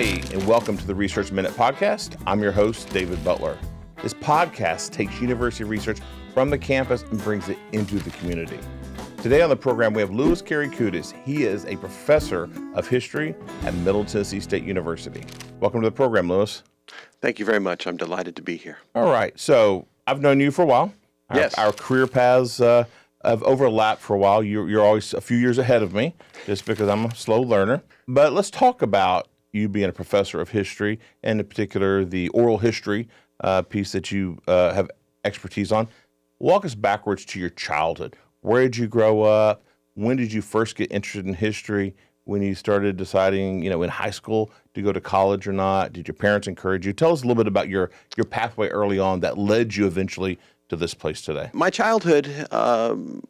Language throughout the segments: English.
everybody, and welcome to the Research Minute Podcast. I'm your host, David Butler. This podcast takes university research from the campus and brings it into the community. Today on the program, we have Louis Kyriakoudes. He is a professor of history at Middle Tennessee State University. Welcome to the program, Louis. Thank you very much. I'm delighted to be here. All right. So I've known you for a while. Yes. Our career paths have overlapped for a while. You're always a few years ahead of me, just because I'm a slow learner. But let's talk about you being a professor of history, and in particular, the oral history piece that you have expertise on. Walk us backwards to your childhood. Where did you grow up? When did you first get interested in history? When you started deciding, in high school to go to college or not? Did your parents encourage you? Tell us a little bit about your pathway early on that led you eventually to this place today. My childhood,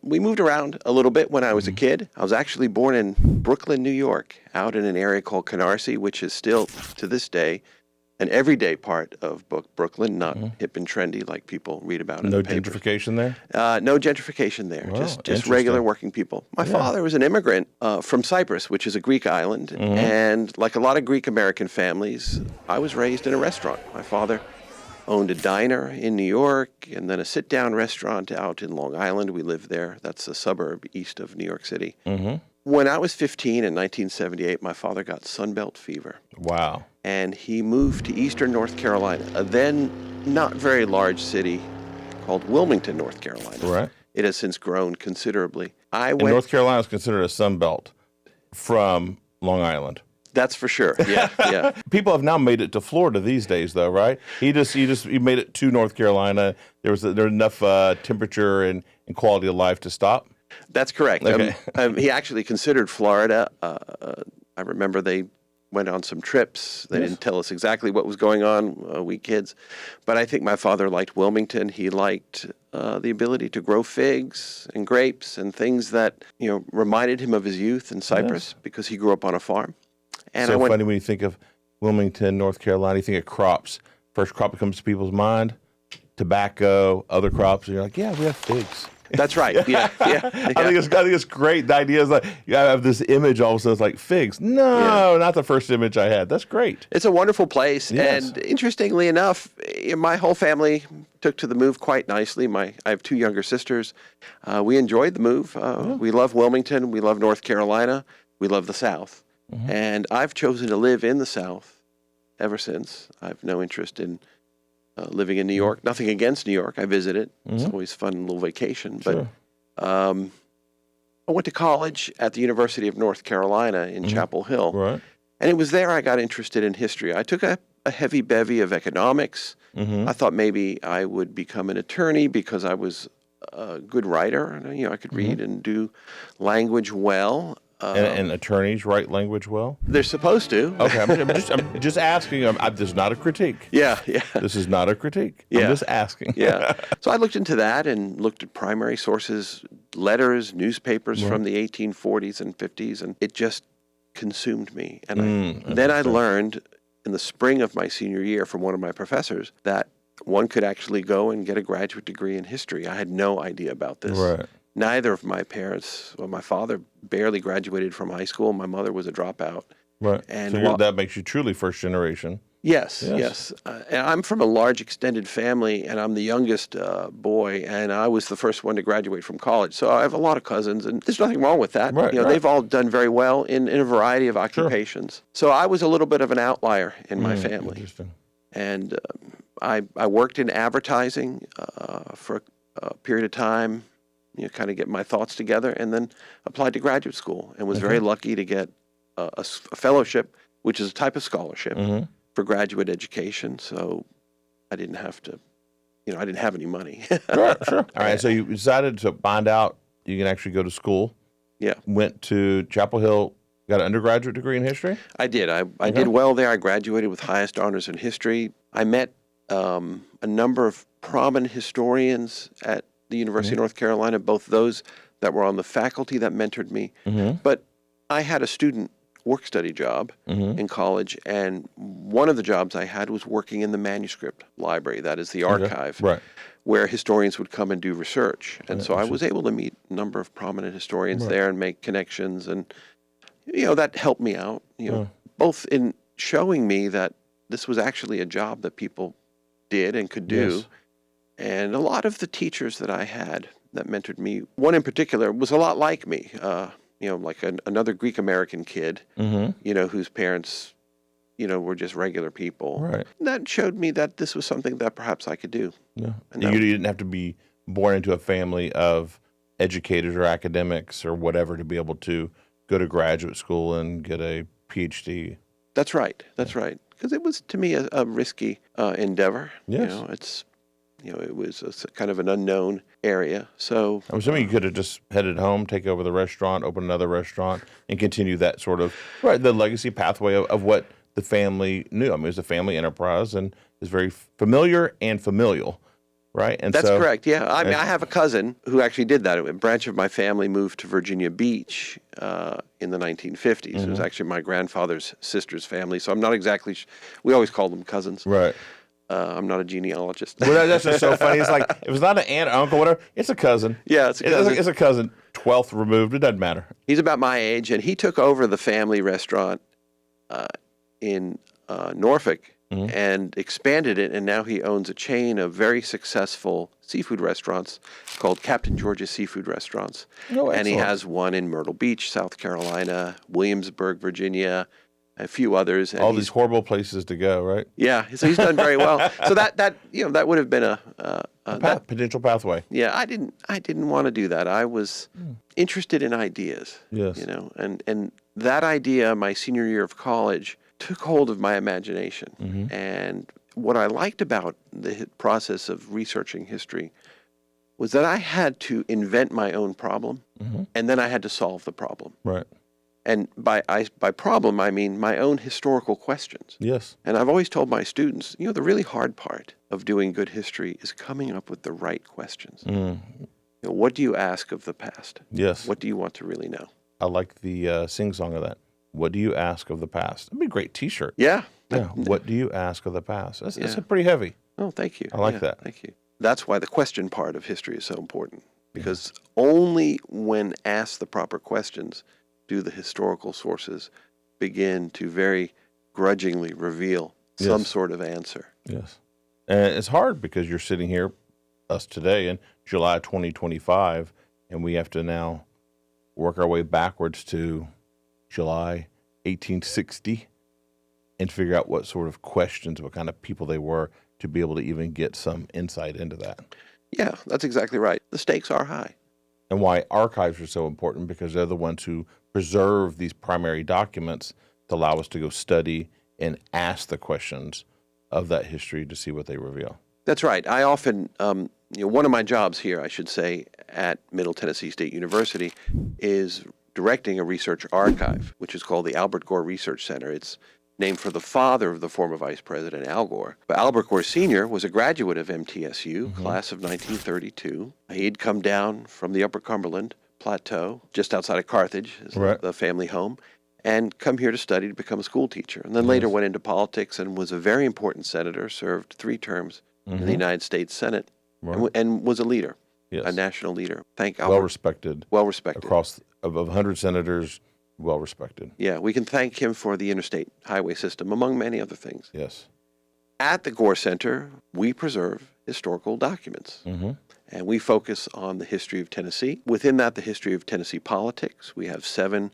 we moved around a little bit when I was a kid. I was actually born in Brooklyn, New York, out in an area called Canarsie, which is still, to this day, an everyday part of Brooklyn, not hip and trendy like people read about in the papers. No gentrification there? No gentrification there, Wow, just regular working people. My father was an immigrant from Cyprus, which is a Greek island, and like a lot of Greek American families, I was raised in a restaurant. My father owned a diner in New York and then a sit-down restaurant out in Long Island. We lived there. That's a suburb east of New York City. When I was 15 in 1978, my father got sunbelt fever. Wow. And he moved to eastern North Carolina, a then not very large city called Wilmington, North Carolina. Right. It has since grown considerably. North Carolina is considered a sunbelt from Long Island. That's for sure. Yeah. People have now made it to Florida these days, though, right? He made it to North Carolina. There was enough temperature and quality of life to stop. That's correct. Okay. He actually considered Florida. I remember they went on some trips. They didn't tell us exactly what was going on, we kids. But I think my father liked Wilmington. He liked the ability to grow figs and grapes and things that reminded him of his youth in Cyprus because he grew up on a farm. And so funny when you think of Wilmington, North Carolina, you think of crops. First crop that comes to people's mind, tobacco, other crops, and you're like, yeah, we have figs. That's right. Yeah. I think it's great. The idea is like you have this image all of a sudden, it's like figs. No, not the first image I had. That's great. It's a wonderful place. Yes. And interestingly enough, my whole family took to the move quite nicely. I have two younger sisters. We enjoyed the move. We love Wilmington. We love North Carolina. We love the South. And I've chosen to live in the South ever since. I have no interest in living in New York. Nothing against New York. I visit it. It's always fun, a little vacation. But I went to college at the University of North Carolina in Chapel Hill. Right. And it was there I got interested in history. I took a heavy bevy of economics. I thought maybe I would become an attorney because I was a good writer. And, I could read and do language well. And attorneys write language well? They're supposed to. Okay, I'm just asking. This is not a critique. Yeah. This is not a critique. Yeah. I'm just asking. Yeah. So I looked into that and looked at primary sources, letters, newspapers from the 1840s and 50s, and it just consumed me. And then I learned in the spring of my senior year from one of my professors that one could actually go and get a graduate degree in history. I had no idea about this. Right. Neither of my parents, my father barely graduated from high school. My mother was a dropout. Right. And So that makes you truly first generation. Yes. And I'm from a large extended family, and I'm the youngest boy, and I was the first one to graduate from college. So I have a lot of cousins, and there's nothing wrong with that. Right, They've all done very well in a variety of occupations. So I was a little bit of an outlier in my family. Interesting. And I worked in advertising for a period of time, kind of get my thoughts together, and then applied to graduate school and was very lucky to get a fellowship, which is a type of scholarship for graduate education. So I didn't have to, I didn't have any money. Sure. All right. So you decided to find out you can actually go to school. Yeah. Went to Chapel Hill, got an undergraduate degree in history? I did. I did well there. I graduated with highest honors in history. I met a number of prominent historians at the University of North Carolina, both those that were on the faculty that mentored me. But I had a student work-study job in college, and one of the jobs I had was working in the manuscript library, that is the archive, where historians would come and do research. And so I was able to meet a number of prominent historians there and make connections, and that helped me out, both in showing me that this was actually a job that people did and could do. Yes. And a lot of the teachers that I had that mentored me, one in particular was a lot like me, like another Greek American kid, whose parents, were just regular people. Right. That showed me that this was something that perhaps I could do. Yeah. And You didn't have to be born into a family of educators or academics or whatever to be able to go to graduate school and get a PhD. That's right. That's right. Because it was, to me, a risky endeavor. Yes. It was a kind of an unknown area. So I'm assuming you could have just headed home, take over the restaurant, open another restaurant, and continue that sort of the legacy pathway of what the family knew. I mean, it was a family enterprise and it's very familiar and familial, right? And that's correct. Yeah, I mean, I have a cousin who actually did that. A branch of my family moved to Virginia Beach in the 1950s. It was actually my grandfather's sister's family. So I'm not exactly. We always called them cousins. Right. I'm not a genealogist. Well, that's just so funny. It's like, if it's not an aunt or uncle, whatever, it's a cousin. Yeah, it's a cousin. It's a cousin, 12th removed. It doesn't matter. He's about my age, and he took over the family restaurant in Norfolk and expanded it, and now he owns a chain of very successful seafood restaurants called Captain George's Seafood Restaurants. Oh, and he excellent. has one in Myrtle Beach, South Carolina, Williamsburg, Virginia, a few others. And All these horrible places to go, right? Yeah, so he's done very well. So that would have been Potential pathway. Yeah, I didn't want to do that. I was interested in ideas. Yes. And that idea, my senior year of college, took hold of my imagination. And what I liked about the process of researching history was that I had to invent my own problem, and then I had to solve the problem. Right. And by problem, I mean my own historical questions. Yes. And I've always told my students, the really hard part of doing good history is coming up with the right questions. What do you ask of the past? Yes. What do you want to really know? I like the sing-song of that. What do you ask of the past? That'd be a great T-shirt. Yeah. Yeah. What do you ask of the past? That's pretty heavy. Oh, thank you. I like that. Thank you. That's why the question part of history is so important, because only when asked the proper questions do the historical sources begin to very grudgingly reveal some sort of answer. Yes. And it's hard because you're sitting here, us today, in July 2025, and we have to now work our way backwards to July 1860 and figure out what sort of questions, what kind of people they were, to be able to even get some insight into that. Yeah, that's exactly right. The stakes are high. And why archives are so important, because they're the ones who preserve these primary documents to allow us to go study and ask the questions of that history to see what they reveal. That's right. I often, one of my jobs here, I should say, at Middle Tennessee State University is directing a research archive, which is called the Albert Gore Research Center. It's named for the father of the former Vice President, Al Gore. But Albert Gore Sr. was a graduate of MTSU, class of 1932. He'd come down from the Upper Cumberland Plateau, just outside of Carthage, the family home, and come here to study to become a school teacher. And then later went into politics and was a very important senator, served 3 terms in the United States Senate, and was a leader, a national leader. Thank Albert. Well-respected. Well-respected. Across of 100 senators, well-respected. Yeah, we can thank him for the interstate highway system, among many other things. Yes. At the Gore Center, we preserve historical documents. And we focus on the history of Tennessee. Within that, the history of Tennessee politics. We have 7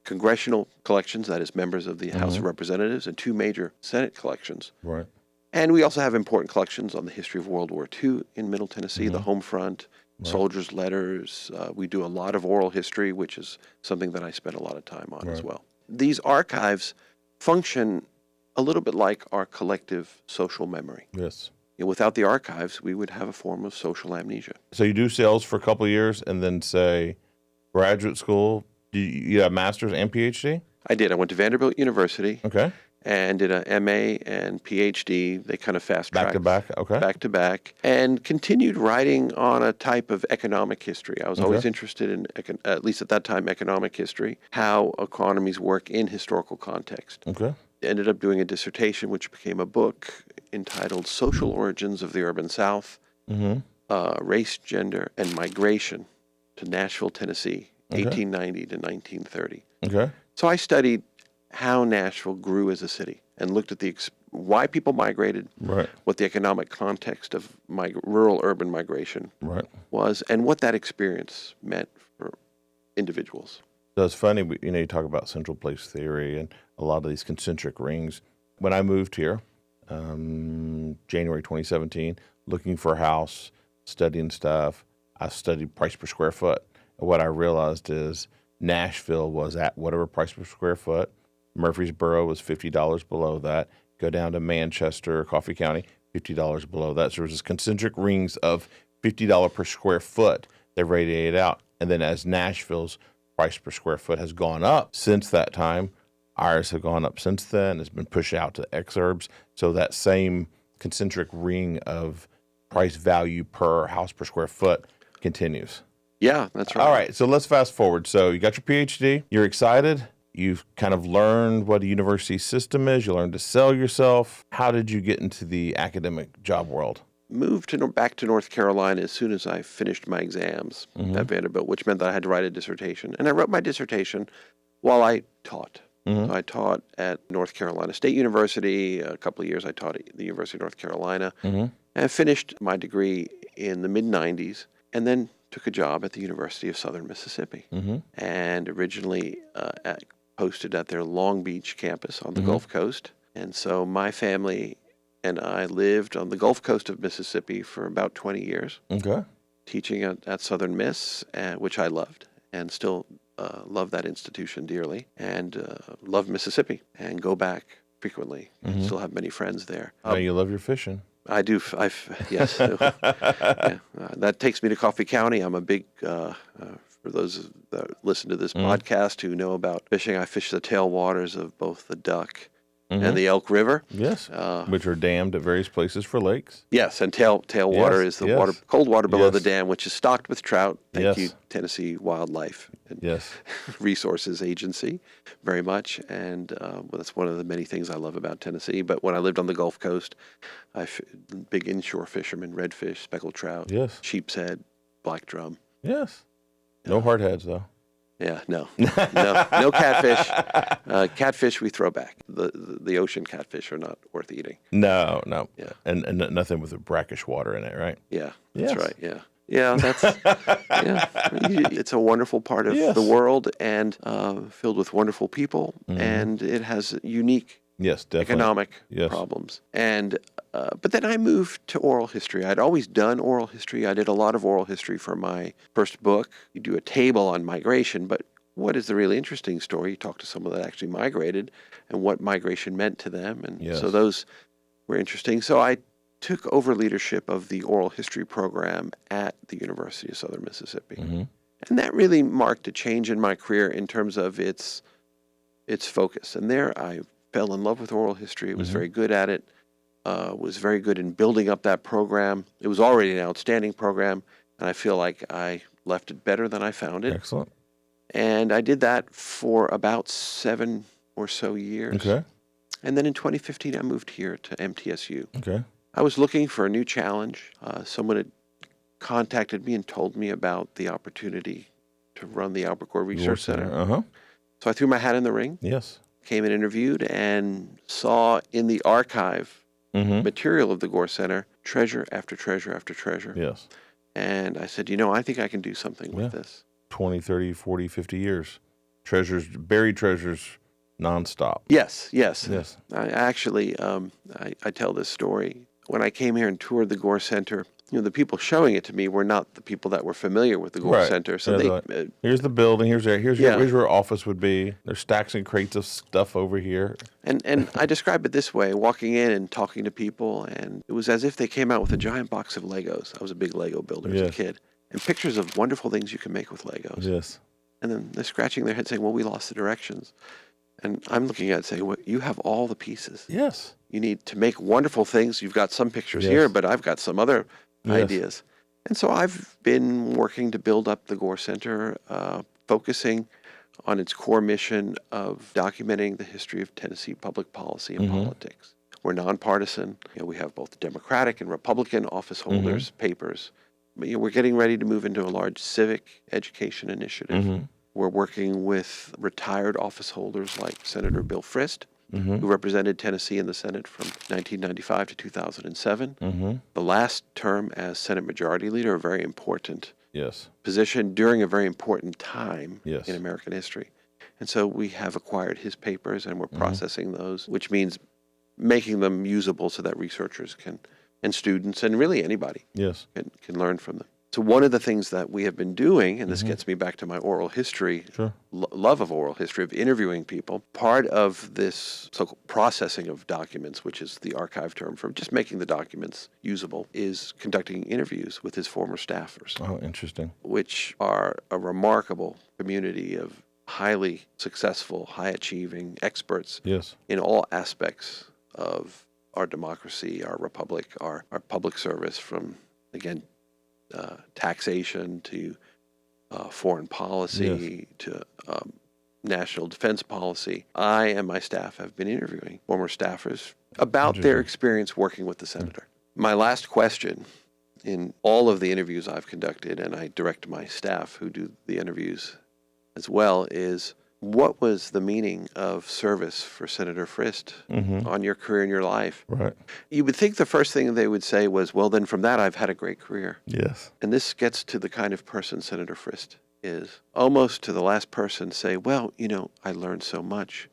congressional collections, that is members of the House of Representatives, and 2 major Senate collections. Right. And we also have important collections on the history of World War II in Middle Tennessee, the home front, soldiers' letters. We do a lot of oral history, which is something that I spend a lot of time on as well. These archives function a little bit like our collective social memory. Yes. Without the archives, we would have a form of social amnesia. So you do sales for a couple of years and then say graduate school, you have master's and PhD? I did. I went to Vanderbilt University. Okay. And did a MA and PhD. They kind of fast-tracked. Back to back? Okay. Back to back. And continued writing on a type of economic history. I was always interested in, at least at that time, economic history, how economies work in historical context. Okay. Ended up doing a dissertation, which became a book entitled Social Origins of the Urban South, Race, Gender, and Migration to Nashville, Tennessee, 1890 to 1930. Okay. So I studied how Nashville grew as a city and looked at why people migrated, Right. what the economic context of rural-urban migration Right. was, and what that experience meant for individuals. So it's funny, you talk about central place theory and a lot of these concentric rings. When I moved here, January 2017, looking for a house, studying stuff, I studied price per square foot. And what I realized is Nashville was at whatever price per square foot. Murfreesboro was $50 below that. Go down to Manchester, Coffee County, $50 below that. So there's this concentric rings of $50 per square foot that radiate out. And then as Nashville's price per square foot has gone up since that time, ours have gone up since then. It's been pushed out to exurbs. So that same concentric ring of price value per house per square foot continues. Yeah, that's right. All right, so let's fast forward. So you got your PhD. You're excited. You've kind of learned what a university system is. You learned to sell yourself. How did you get into the academic job world? Moved back to North Carolina as soon as I finished my exams at Vanderbilt, which meant that I had to write a dissertation. And I wrote my dissertation while I taught. So I taught at North Carolina State University. A couple of years I taught at the University of North Carolina. And I finished my degree in the mid-'90s and then took a job at the University of Southern Mississippi. And originally posted at their Long Beach campus on the Gulf Coast. And so my family and I lived on the Gulf Coast of Mississippi for about 20 years. Okay. Teaching at Southern Miss, which I loved and still love that institution dearly, and love Mississippi and go back frequently. Still have many friends there. Now you love your fishing. I do. Yes. Yeah. That takes me to Coffee County. I'm a big, for those that listen to this podcast who know about fishing, I fish the tailwaters of both the Duck and the Elk River. Yes, which are dammed at various places for lakes. Yes, and tailwater is the water, cold water below the dam, which is stocked with trout. Thank you, Tennessee Wildlife and Resources Agency, very much. And that's one of the many things I love about Tennessee. But when I lived on the Gulf Coast, big inshore fishermen, redfish, speckled trout, sheep's head, black drum. Yes. No hardheads, though. Yeah, no catfish. Catfish we throw back. The ocean catfish are not worth eating. No. Yeah. And nothing with the brackish water in it, right? Yeah, that's right. Yeah, that's It's a wonderful part of the world and filled with wonderful people, and it has unique economic problems. And but then I moved to oral history. I'd always done oral history. I did a lot of oral history for my first book. You do a table on migration, but what is the really interesting story? You talk to someone that actually migrated and what migration meant to them. And so those were interesting. So I took over leadership of the oral history program at the University of Southern Mississippi. And that really marked a change in my career in terms of its focus. And there I fell in love with oral history, was very good at it, was very good in building up that program. It was already an outstanding program, and I feel like I left it better than I found it. Excellent. And I did that for about 7 or so years. Okay. And then in 2015, I moved here to MTSU. Okay. I was looking for a new challenge. Someone had contacted me and told me about the opportunity to run the Albert Gore Research Center. So I threw my hat in the ring. Yes. Came and interviewed and saw in the archive material of the Gore Center treasure after treasure after treasure. Yes. And I said, I think I can do something with this. 20, 30, 40, 50 years. Treasures, buried treasures, nonstop. Yes. I actually, I tell this story. When I came here and toured the Gore Center, the people showing it to me were not the people that were familiar with the Gore Center. So here's the building. Here's where your office would be. There's stacks and crates of stuff over here. And I describe it this way: walking in and talking to people, and it was as if they came out with a giant box of Legos. I was a big Lego builder as a kid, and pictures of wonderful things you can make with Legos. Yes. And then they're scratching their head, saying, "Well, we lost the directions." And I'm looking at it saying, well, you have all the pieces. Yes. You need to make wonderful things. You've got some pictures here, but I've got some other ideas. And so I've been working to build up the Gore Center, focusing on its core mission of documenting the history of Tennessee public policy and politics. We're nonpartisan. We have both Democratic and Republican office holders, papers. But, we're getting ready to move into a large civic education initiative. We're working with retired office holders like Senator Bill Frist, who represented Tennessee in the Senate from 1995 to 2007. The last term as Senate Majority Leader, a very important position during a very important time in American history. And so we have acquired his papers and we're processing those, which means making them usable so that researchers can, and students, and really anybody can learn from them. So one of the things that we have been doing, and this gets me back to my oral history, love of oral history, of interviewing people, part of this so-called processing of documents, which is the archive term for just making the documents usable, is conducting interviews with his former staffers. Oh, interesting. Which are a remarkable community of highly successful, high-achieving experts in all aspects of our democracy, our republic, our public service, from, again, taxation to foreign policy to national defense policy. I and my staff have been interviewing former staffers about their experience working with the senator. My last question in all of the interviews I've conducted, and I direct my staff who do the interviews as well, is what was the meaning of service for Senator Frist on your career and your life? Right. You would think the first thing they would say was, well, then from that, I've had a great career. Yes. And this gets to the kind of person Senator Frist is. Almost to the last person say, well, you know, I learned so much.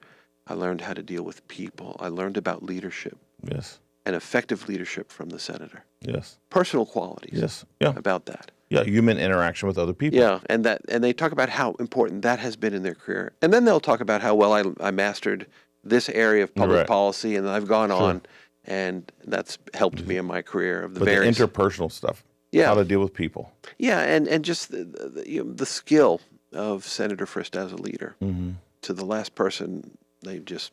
I learned how to deal with people. I learned about leadership. Yes. And effective leadership from the senator. Yes. Personal qualities. Yes. Yeah. About that. Yeah, human interaction with other people. Yeah, and they talk about how important that has been in their career. And then they'll talk about how well I mastered this area of public policy, and I've gone on, and that's helped me in my career. Of the various interpersonal stuff. Yeah. How to deal with people. Yeah, and just the skill of Senator Frist as a leader. To the last person, they just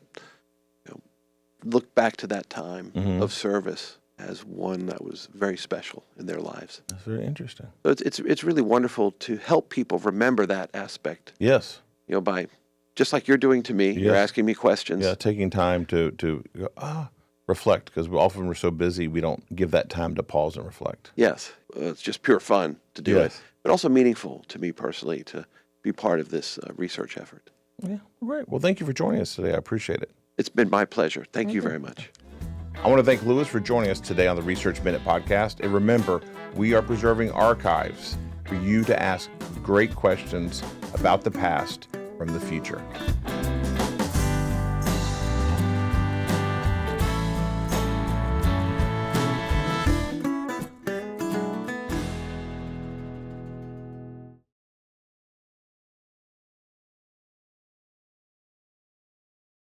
look back to that time of service as one that was very special in their lives. That's very interesting. So it's really wonderful to help people remember that aspect. Yes. You know, by just like you're doing to me, you're asking me questions. Yeah, taking time to go, reflect, because we're so busy we don't give that time to pause and reflect. Yes, it's just pure fun to do it, but also meaningful to me personally to be part of this research effort. Yeah, great. Well, thank you for joining us today. I appreciate it. It's been my pleasure. Thank you very much. I want to thank Louis for joining us today on the Research Minute podcast. And remember, we are preserving archives for you to ask great questions about the past from the future.